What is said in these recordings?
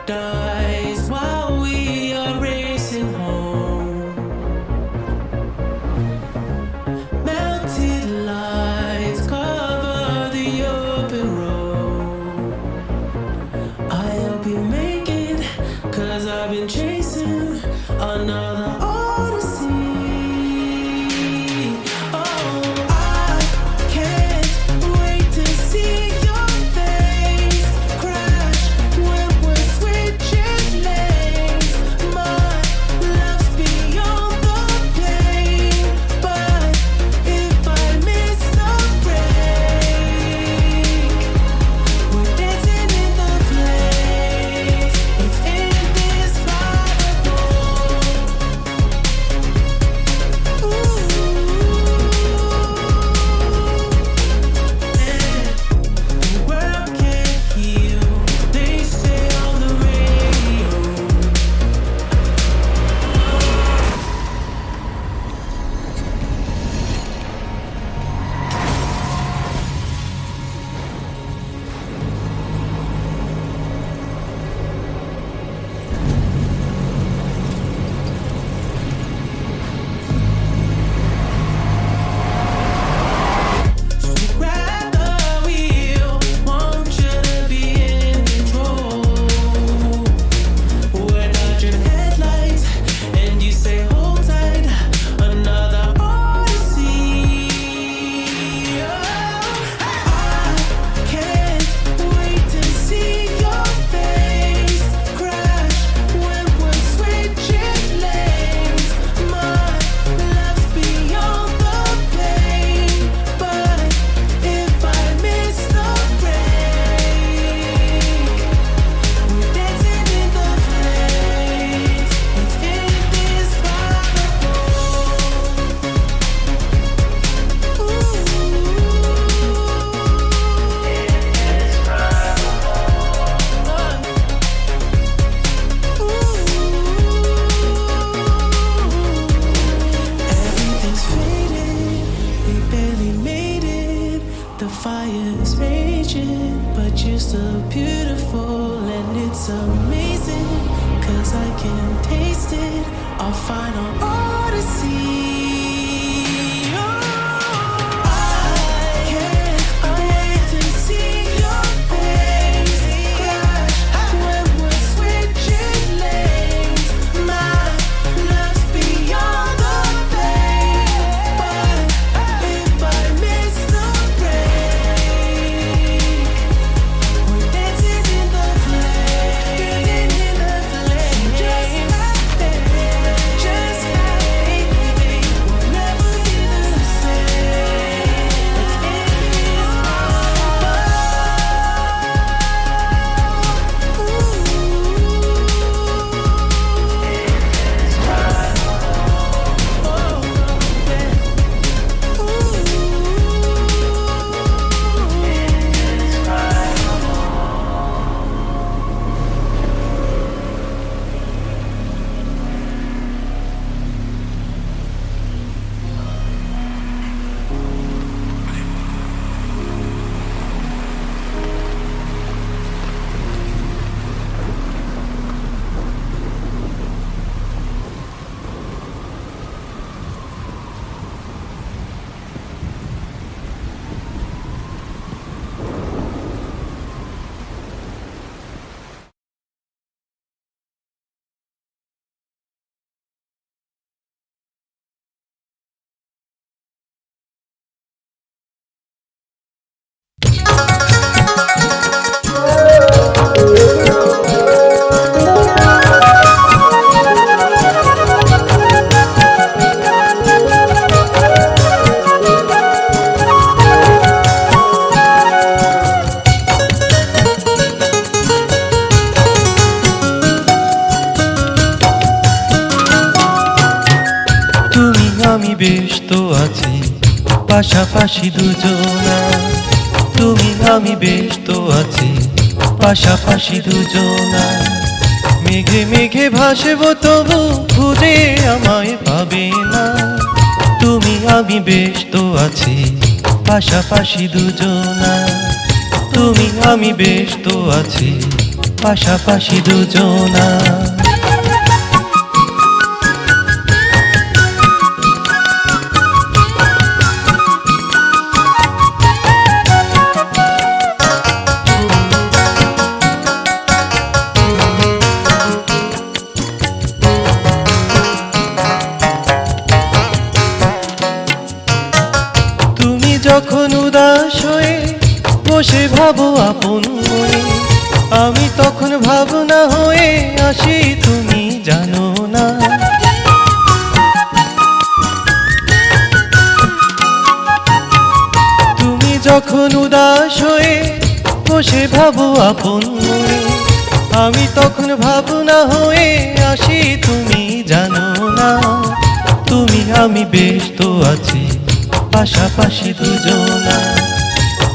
dies while we are racing home. Melted lights cover the open road. I hope you make it, 'cause I've been chasing another odyssey. Oh, I can't wait to see your face crash when we're switching lanes. My love's beyond the pain, but if I miss the break, we're dancing in the flames. It's indescribable. The world can't heal, they say on the radio. So grab the wheel, want you to be in control. We're dodging headlights, and you say hold tight, another odyssey. Oh, I can't wait to see your face crash when we're switching lanes. My love's beyond the pain, but if I miss the break, we're dancing in the flames. It's indescribable. Everything's faded, we barely made it. The fire's raging, but you're still beautiful, and it's amazing, 'cause I can taste it, our final odyssey. Oh, I can't wait to see your face crash when we're switching lanes. My love's beyond the pain, but if I miss the break, we're dancing in the flames. Just like that, just like we'll never be the same. তুমি আমি বেশ তো আছি পাশাপাশি দুজনা, তুমি আমি বেশ তো আছি পাশাপাশি দুজনা। মেঘে মেঘে ভাসবো তবু খুঁজে আমায় পাবে না, তুমি আমি বেশ তো আছি পাশাপাশি দুজনা, তুমি আমি বেশ তো আছি পাশাপাশি দুজনা। তুমি যখন উদাস হয়ে বসে ভাবো আপন মনে, আমি তখন ভাবনা হয়ে আসি, তুমি জানো না। তুমি যখন উদাস হয়ে বসে ভাবো আপন মনে, আমি তখন ভাবনা হয়ে আসি, তুমি জানো না। তুমি আমি বেশ তো আছি পাশাপাশি দুজনা,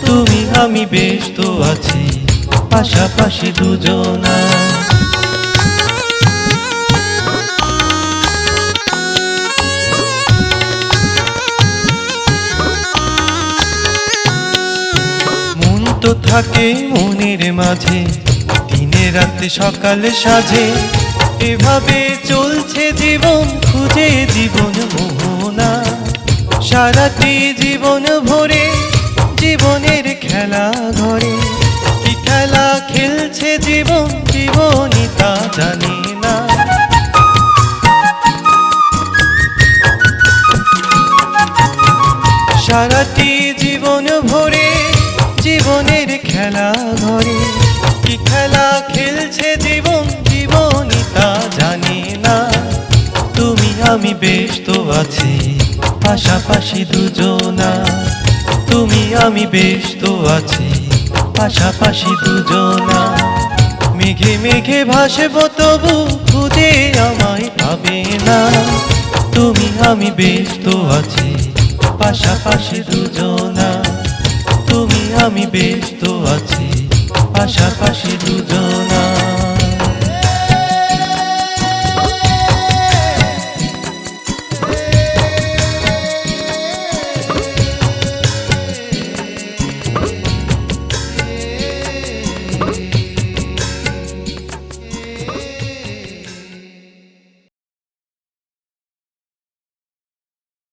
তুমি আমি বেশ তো আছি পাশাপাশি দুজনা। মন তো থাকে মনের মাঝে, দিনে রাতে সকালে সাজে, এভাবে চলছে জীবন খুঁজে জীবন মোহনা। সারাটি জীবন ভরে জীবনের খেলা ঘরে, কি খেলা খেলছে জীবন, জীবনই তা জানে না। সারাটি জীবন ভরে জীবনের খেলা ঘরে, কি খেলা খেলছে জীবন, জীবনই তা জানে না। তুমি আমি বেশ তো আছি পাশাপাশি দুজনা, তুমি আমি বেশ তো আছি পাশাপাশি দুজনা। মেঘে মেঘে ভাসবো তবু খুঁজে আমায় পাবে না, তুমি আমি বেশ তো আছি পাশাপাশি দুজনা, তুমি আমি বেশ তো আছি পাশাপাশি দুজনা।